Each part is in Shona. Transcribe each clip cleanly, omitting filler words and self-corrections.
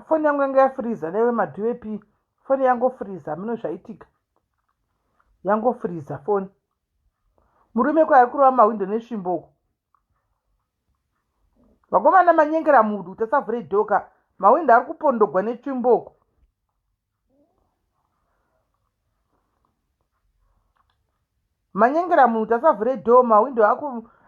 Foni yangu yanga yafriza newe madhuepi. Foni yangu friza mino zvaitika. Yangu friza foni. Murume kwa kurova mawindo nesvimbo. Vakomana manyengera mudu tasavhure dhoka. Mawindo ari kupondogwa netsvimbo. Manyengera mudu tasavhure dho mawindo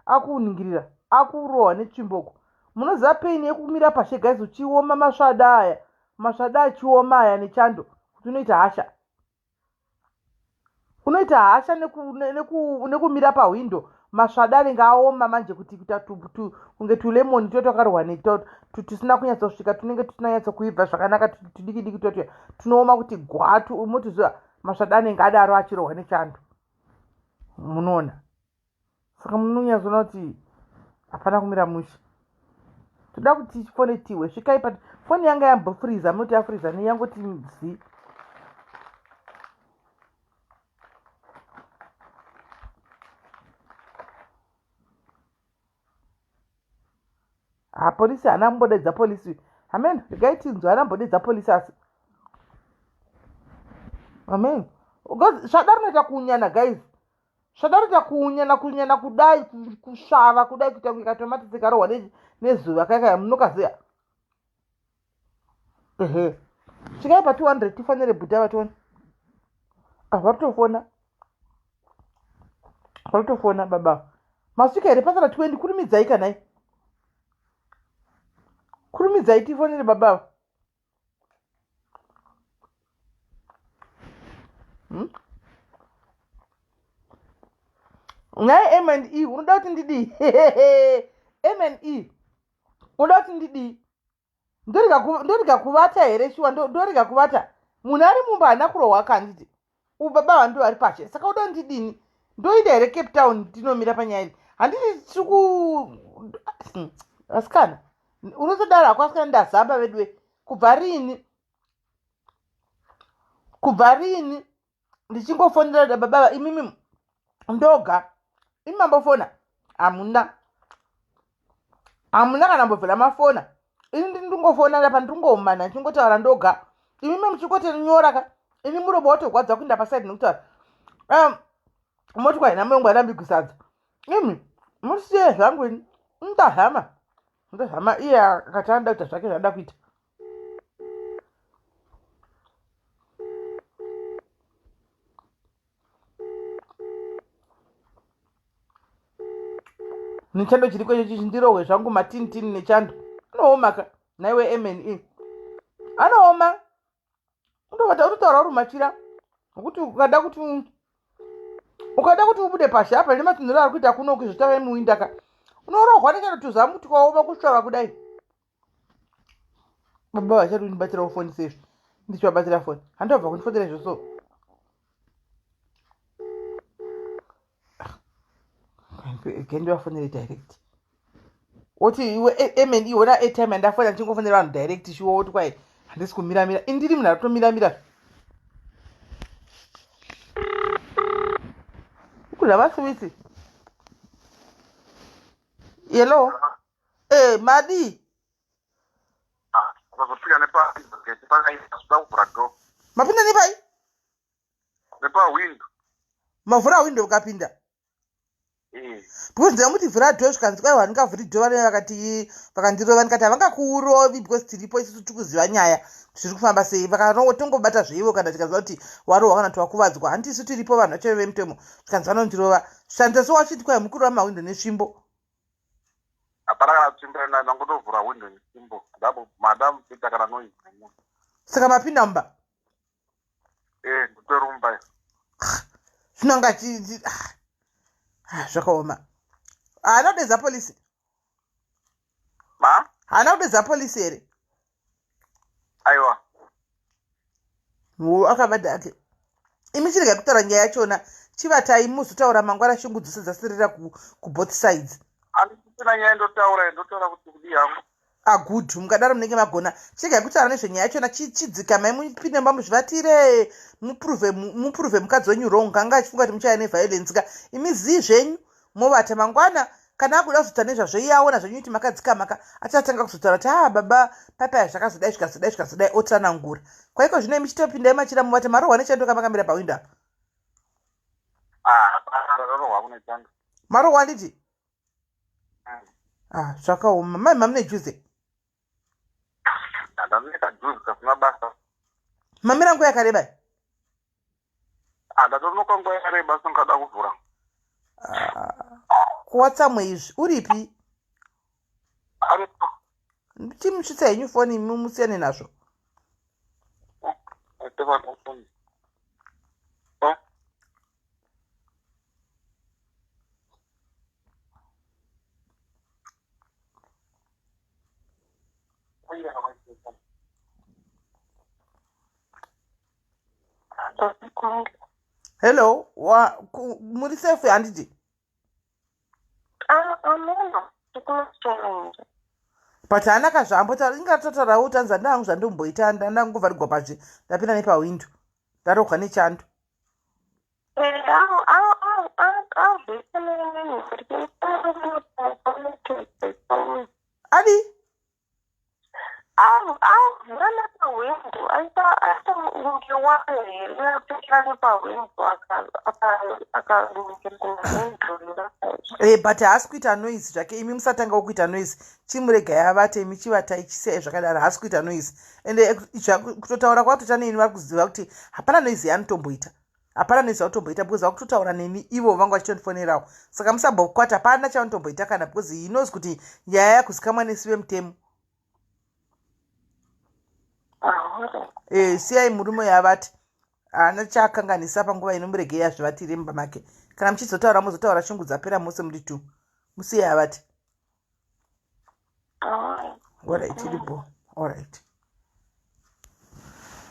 akuningirira. Akurohwa netsvimbo. Munoziva peini yekumira pashe guys uchioma masvada aya. Masvada achioma aya nechando. Kuti unoita hasha. Unoita hasha nekumira pawindo. Masvada anenge aoma manje kuti kunge tulemoni totakarohwa neto tusina kunyatsosvika tunenge tusinanyatso kuibva zvakanaka tudiki diki toto tunooma kuti gwatu motoziva masvada anenge adaro achirohwa nechando. Munoona. Saka munonyatsoona kuti hapana kumira mushe. Toda kuti fonetiwe svikai pati foni yanga yambofriza munoti yafriza neyangoti zi. Polisi hana mbodedza polisi. Amen. Regai tinzwa hana mbodedza polisi asi. Amen. Svada rinoita kuunyana guys. Svada rinoita kuunyana kudai kusvava kudai kuita kunge katomati dzikarohwa nezuva kaka munokaziya. Svikai pa 200 tifanire bhuta vatona. Varutofona. Varutofona baba. Masvika here pasara 20 kurumidzai kanai. Kurumidzai tifonere baba. Ngai M&E unoda kuti ndidi. M&E unoda kuti ndidi. Ndorega kuvata here shuwa ndorega kuvata. Munhu ari mumba hana kurohwa kanditi. Baba vandu vari pashe. Saka unoda kuti ndidini. Ndoida here Cape Town ndinomira panyaya iyi. Handiti tiriku asikana. Unotodaro akwasikana ndazamba vedwe. Kubva rini ndichingofonera baba imimi ndoga. Imi mambofona. Hamuna kana mbovhera mafona. Ini ndingofona apa ndingomana ndichingotaura ndoga. Imimi muchingotonyora ka. Ini murobo watogwadza kuenda pasaidi nekutaura. Motikari namo ngwarambi kusadza. Imi musiye zvangu ini. Ndahama iye akatanda kuita zvake zvada kuita. Nechando chiriko icho chindirohwe zvangu matini nechando. Anoomaka naiwe M&E. Anooma. Undovata utotaura uri machira. Nokuti ukada kuti ubude pasha apa nematinhiro ari kuita kuno kuzvitava muwindaka. Unorohwa nechando tuzamu tukaoma kusvava kudai. Baba vachari unibatsira foni sezvo. Ndichivabatsira foni. Handobva kundifodera izvo. Kendivafonere direct. Oti iwe M&E wona airtime andafona ndichingofonera vanhu direct shuwa woti kwai handisi kumiramira. Indiri munhu aritomiramira. Kula vasiwisi. Hello. Madi. Vakufika nepa gate pakaita kuvhura door. Mapinda nepai? Nepa window. Mavhura window ukapinda. Because ndamuti vhura door zvikanzi kwai vandingavhuri door vane vakandirova ndikati havangakuurovi because tiripo isusu tikuziva nyaya zviri kufamba sei. Vakanotongobata zvaivo kana tikaziva kuti warohwa kana kuti wakuvadzwa. Handisi tiripo vanhu vacho vemutemo zvikanzi vanondirova. Zvishanda so wachiti kwai mukuru wamawindo nesvimbo. Hapana kana kuchimbirana nangotovhura window nesvimbo. Ndabo madam kuita kana noise. Saka mapinda mumba. Ndotorumba. Zvinonga zvakaoma. Hana kudedza polisi. Hana kudedza polisi here. Aiwa. Akavada ake. Imi chirega kutaura nyaya yachona. Chivatai muzotaura mangwana shungu dzose dzasirira ku both sides. Handisina nyaya ndotaura kuti kudi yangu. Good. Mukadaro munenge magona. Chirega kutaura nezvenyaya yachona chidzikamai mupinde mba muzvivatire. Muprove mukadzi wenyu wrong. Kanga achifunga kuti muchaya neviolence ka. Imi zii zvenyu. Movata mangwana kana akuda kuzotaura nezvazvo iye aona zvenyu kuti makadzikamaka achatanga kuzotaura kuti baba papaya zvakazodai zvikazodai zvikazodai otsanangura. Kwaiko zvino imi chitopindai machira muvati marohwa nechandoka makamira pawindo apa. Marohwa handiti zvakaoma. Mai mamune juze mamira nguva yakareba ndatonoka nguva yakareba singada kuvhura. kuwatsamwe izvi uripi timutsvitsa henyu foni imi musiyane nazvo. Hello, muri safe handiti? But anaka zvambotaura ingatotaurawo utanza ndangu zvandomboita ndangovharigwa pashi ndapinda nepawindo ndarogwa nechando. Adi? But haasi kuita noise zvake imi musatangawo kuita noise chimuregai avate imi chivatai chisiyai zvakadaro haasi kuita noise ende kutotaura kwatoita neni vari kuziva kuti hapana noise yaanotomboita hapana noise yaanotomboita because vakutotaura neni ivo vanga vachitondifonerawo saka musambokwata hapana chaanotomboita kana because he knows kuti nyaya yakuzikamwa nesi vemutemo. Siyai murume yavati haana chaakanganisa panguva ino muregei yazvivatire mumba make kana muchizotaura muzotaura shungu dzapera mose muri tu musiyai avati. Alright iripo alright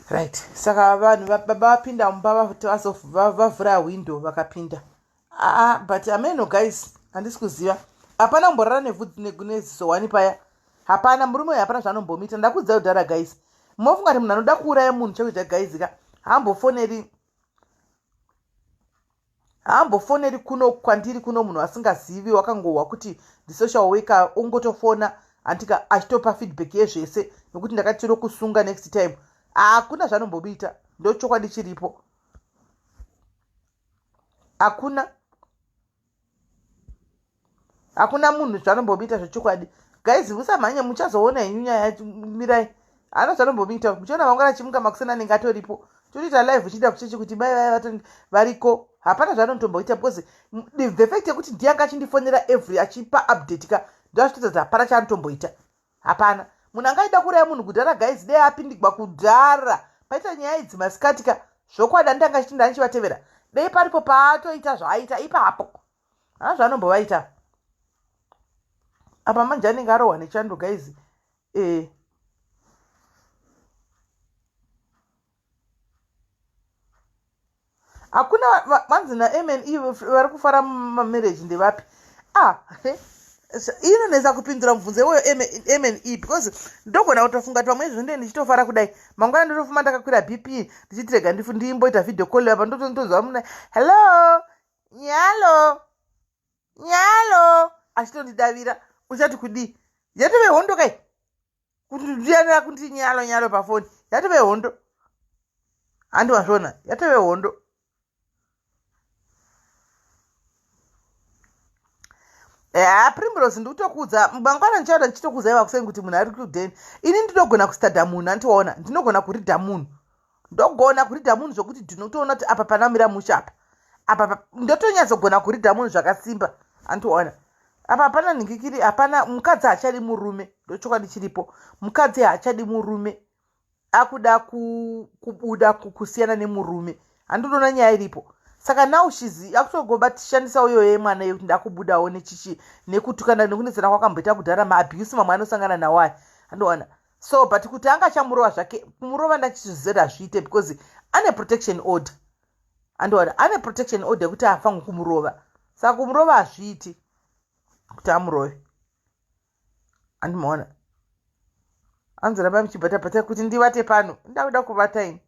right. Saka vanhu baba vapinda mumba vavhura windo vakapinda. But ameno guys handisi kuziva hapana kumborara nevhudzi nezisowani paya hapana murume hapana zvaanombomita ndakudzai kudhara guys. Mofunga kuti munhu anoda kuuraya munhu chekuita gaizika haambofoneri kuno kwandiri kuno munhu asingazivi wakangohwa kuti ndisocial worker ongotofona andika achitopa feedback yezvese nokuti ndakati tokusunga next time. Hakuna zvanombobita ndochokwadi chiripo hakuna munhu zvanombobita zvechokwadi guys. Musamhanye muchazoona henyu nyaya mirai hana zvanombobita muchiona mangwana chimuka makusena anenge atoripo toita live uchida kuchechi kuti mai variko hapana zvanotomboita because the fact yekuti ndiyanga achindifonera every achipa update ka ndazvitodza kuti hapana chaanotomboita hapana. Munhu angaida kuraya munhu kudhara guys dei apindigwa kudhara paita nyaya idzi masikati ka zvokwadi ndanga chiti ndanichivatevera dei paripo paatoita zvaaita ipapo hana zvaanombovaita apa manje anenge arohwa nechando guys. Hakuna vanzi naMNE vari kufara mumarriage ndevapi? Inonesa kupindura mubvunzo weyo MNE because ndogona kutofunga pamwe izvo ndiye ndichitofara kudai mangwana ndotofuma ndakakwira BP ndichitirega ndimboita video call apa ndotondozwa muna hello nyalo achitondidavira uchati kudii yatove hondo kai kuti ndiyanira kuti nyalo pafoni yatove hondo handiwazvona yatove hondo. Primrose ndikutokudza mangwana ndichaoda ndichitokuzaiva kuseni kuti munhu ari kudheni ini ndinogona kustadha munhu andiwaona ndinogona kuridha munhu zvokuti ndinotoona kuti apa panamira musha apa ndotonyatsogona kuridha munhu zvakasimba andiwaona apa hapana nhingikiri hapana. Mukadzi haachadi murume ndochokwadi chiripo mukadzi haachadi murume akuda kubuda kusiyana nemurume handinoona nyaya iripo. Saka now shizi akutogobatishandisawo iyo yemwana yekuti ndakubudawo nechichi nekutukana nekunetsana kwakamboita kudhara maabuse mamwe anosangana nawo aya andoona so but kuti anga chamurova zvake kumurova ndachizvizera zviite because ane protection order andoona ane protection order yekuti afange kumurova saka kumurova hazviiti kuti amurove andimaona anzoramba muchibhatabhata kuti ndivate pano ndakuda kuvataini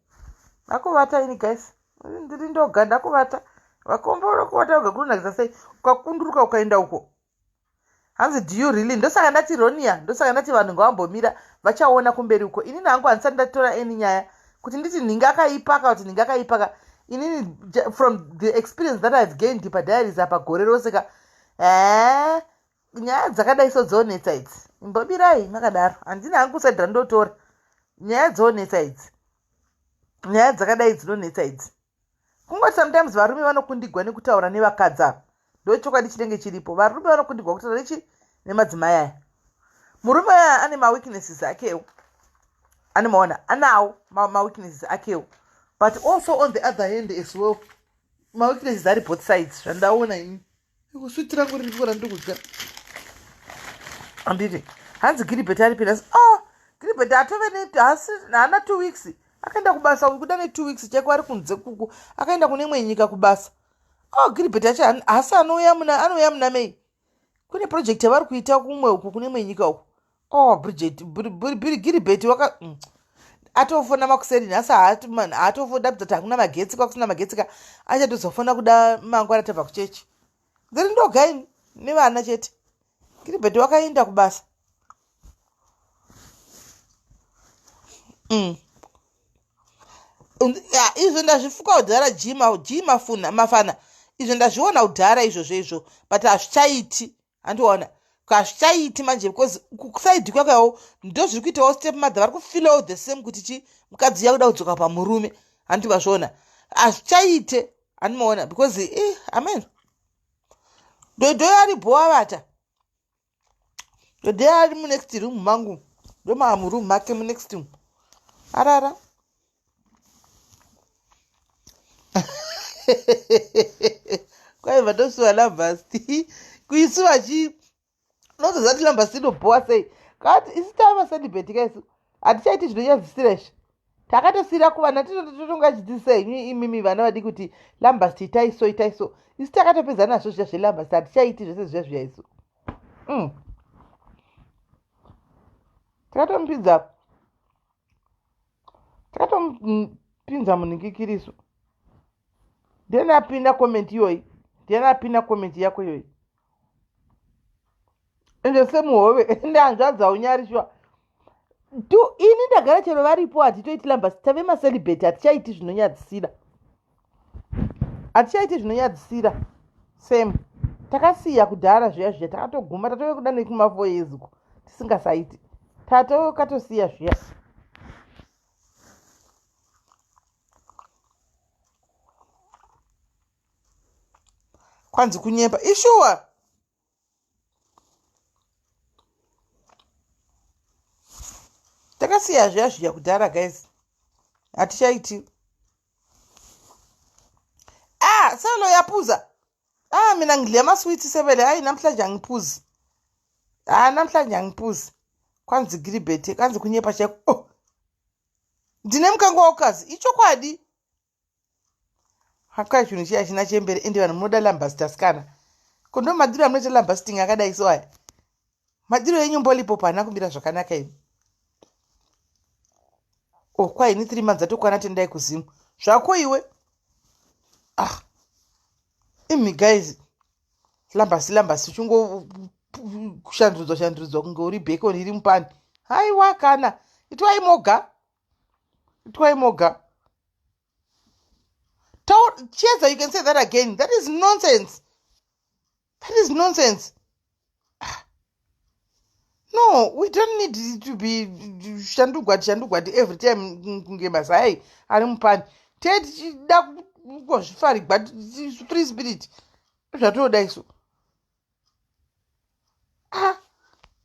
nakuvataini guys ndiri ndoga ndakuvata vakombora kuvata ugakunonakisa sei ukakunduruka ukaenda uko hanzi do you really ndosaka ndati ronia ndosaka ndati vanhu ngavambomira vachaona kumberi uko inini hangu handisati ndatora eni nyaya kuti nditi nhinga akaipaka kuti nhinga akaipaka inini from the experience that I've gained padiaries apa gore rose ka nyaya dzakadai sodzonetsa idzi imbobirai makadaro handina hangu kusati ndandotora nyaya dzonetsa idzi nyaya dzakadai dzinonetsa idzi kungoti sometimes varume vanokundigwa nekutaura nevakadzi ava ndochokwadi chinenge chiripo varume vanokundigwa kutaura nechi nemadzimai aya murume aya ane maweaknesses akewo animaona anawo maweaknesses akewo but also on the other hand as well maweaknesses ari both sides zvandaona ini kusviti rangu riri kukora ndikudya anditi hanzi giribet ari pinasi giribet atove hasi haana 2 weeks akaenda kubasa kuda ne2 weeks cheko ari kunze kuku akaenda kune imwe nyika kubasa giribet acho hasi anouya muna mei kune project yavari kuita kumwe uku kune imwe nyika uku giribet waka atofona makuseri nhasi haatofoda kuti hakuna magetsi kwakusina magetsi ka achatozofona kuda mangwana tabva kuchechi dziri ndogaini nevana chete giribet wakaenda kubasa izvo ndazvifuka kudhara mafana izvo ndazviona kudhara izvozvo izvo but hazvichaiti handiona hazvichaiti manje because kusaidi kwakawo ndozviri kuitawo step mother vari kufeelawo the same kuti chi mukadzi yakuda kudzoka pamurume handivazviona hazvichaite handimaona because amen dhodhoyo ari bhowa vata dhodhoyo ari munext room mangu ndomamuroom make munext room arara kwaiva ndosuwa lambasti kuisuwa chii unozozati lambasti inobhowa sei kati isi tava celibate kaisu hatichaiti zvinonyadzisirasha takatosiyira kuvana totonga chidzisei imimi vana vadi kuti lambasti itaiso isi takatopedza nazvo zviya zvelambasti hatichaiti zvese zviya zviya isu takatompinza muningikiriso ndenapinda komenti iyoyi ndenapinda komenti yako iyoyi ende semuhove ndehanzvadza unyarishwa ini ndagara chero varipo hatitoiti lambasi tave macelibate hatichaiti zvinonyadzisira same takasiya kudhara zviya zviya takatoguma tatove kuda nekumafo yezuko tisingasaiti tatokatosiya zviya kwanzi kunyepa ishuwa takasiya zviya zviya kudhara guys hatichaiti selo yapuza mina ngidya maswiti sevele namhlanje angipuzi namhlanje angipuzi kwanzi giribete kanzi kunyepa chako ndine mukango waukazi ichokwadi hakai chinhu chiya china chembere ende vanhu munoda lambasitasikana kondo madiro amunoita lambasiting akadai so aya madiro enyu mbolipo pana kumira zvakanaka ini kwaini 3 months atokwana tendai kuzimu zvako iwe imi guys lambasi uchingo kushanduridzwa kunge uri bhekoni iri mupani haiwa kana itwai moga Cheza, you can say that again. That is nonsense. No, we don't need to be shandugwadi every time kunge masai ari mupani. Ted da kuzvifari but free spirit. Zvatoda iso.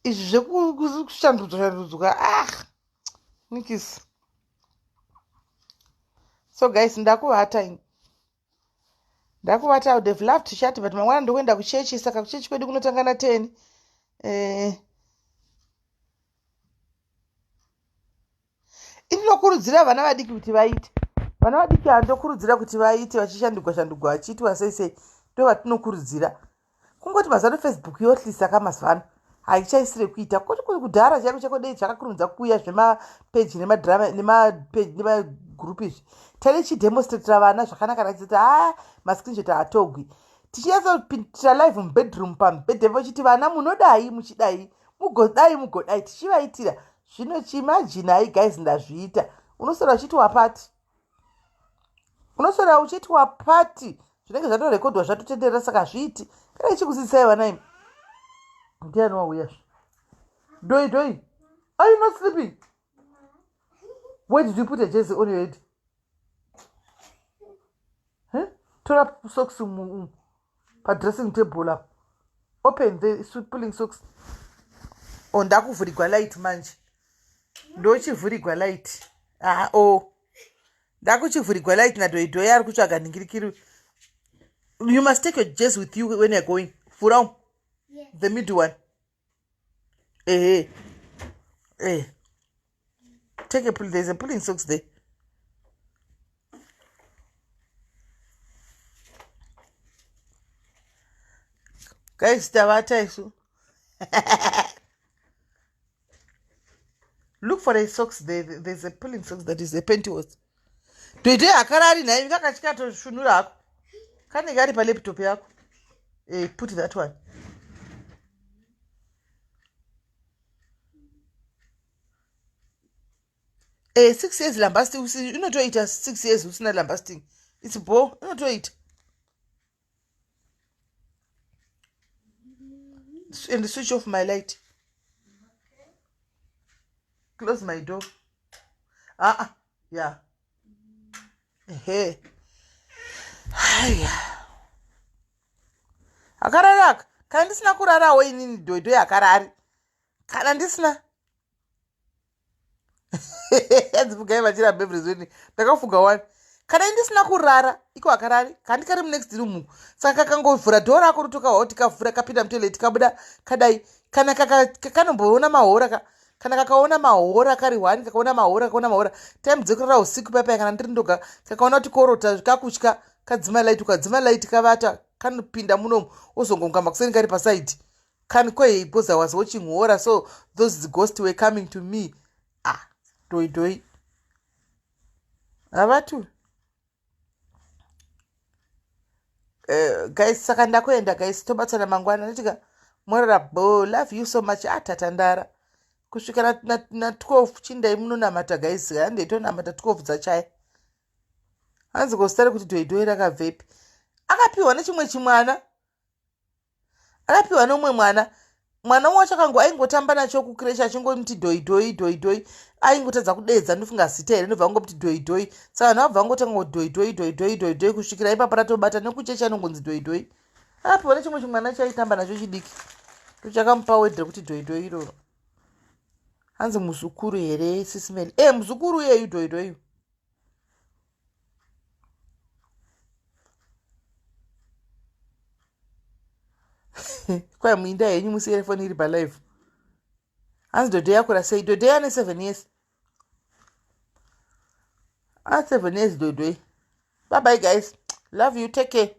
Izvi zvekushandudzwa. Nikis. So guys, ndakuvata ini. Ndakuvata, I would have loved to chat, but mangwana ndokuenda kuchechi, saka kuchechi kwedu kunotanga na 10. Inokurudzira vana vadiki kuti vaite. Vana vadiki handokurudzira kuti vaite vachishandugwa vachiitwa sei ndo vatinokurudzira. Kungoti mazano Facebook yotlisa kama zvano. Haichaisire kuita kuti kudhara chako dei chakakurumidza kuuya zvemapage nemadrama nemapage nemagroup izvi tari chidemonstrate vana zvakanaka rachiti mascreenshot haatogwi tichinyatsopitisira live mubedroom pamubhedhe vochiti vana munodai muchidai mugodai tichivaitira zvino chimajinai guys ndazviita unosora uchiti wapati unosora uchiti wapati zvinenge zvatorekodwa zvatotenderera saka zviiti kana ichikuzidzai vana imi ndiani wauya doi are you not sleeping where did you put a jersey on your head tora socks padressing table up open the pulling socks ndakuvhurigwa light manje ndochivhurigwa light ndakuchivhurigwa light nadhoidhoi ari kutsvaga ningirikiri. You must take your jersey with you when you're going. Furau? Yes. The middle one. Take a pull. There's a pulling socks there. Guys, tawata isu. Look for a socks there. There's a pulling socks that is a pantyhose. Today akarari na hivi kakachikato shunura ako. Kani gari pa laptop yako. Put that one. 6 years lambasting. You know to it as 6 years usina lambasting. It's bo. You know to it. And switch off my light. Close my door. Yeah. Hey. Akararaka. Kana ndisina kurarawo inini dhoidhoi akarari. Kana ndisina. Yadzifugai vachira bebrizweni. Ndakafuga wani. Kana ndisina kurara iko akarari. Kandi kari next room. Saka kangovhura dhoo rako rotokawo tikavhura kapinda mutoilet kabuda kadai. Kana kanomboona mahora kana kakaona mahora kari 1 kakaona mahora time dzekurara usiku papa kana ndiri ndoga kakaona kuti korota kakutya kadzima light kavata kanopinda munomu ozongonga makuseni kari paside can kwei because I was watching horror so those ghosts were coming to me. Doi avatu guys saka ndakuenda guys tobatsana mangwana nditika morara bo love you so much tatandara kusvika na 12 chindai munonamata guys handeitonamata 12 dzachaya hanzi kositari kuti dhoidhoi rakabvepi akapiwa nechimwe chimwana akapiwa nomwe mwana wacho kangu aingotamba nacho kukireshi achingoti dhoidhoi aingotadza kudedza ndofunga zita here ndobva ngoti dhoidhoi saka vanhu vabva ngotanga kuti dhoidhoi kusvikira ipapo ratobata nekuchechi anongonzi dhoidhoi akapiwa nechimwe chimwana chaitamba nacho chidiki tochakamupa wedre kuti dhoidhoi iroro hanzi muzukuru here SIS MELLY muzukuru yeyu dhoidhoi kwai muinda henyu musiere foni iri palive hanzi dhodhoi yakura sei dhodhoi ane 7 years 7 years dhodhoi. Bye bye guys, love you, take care.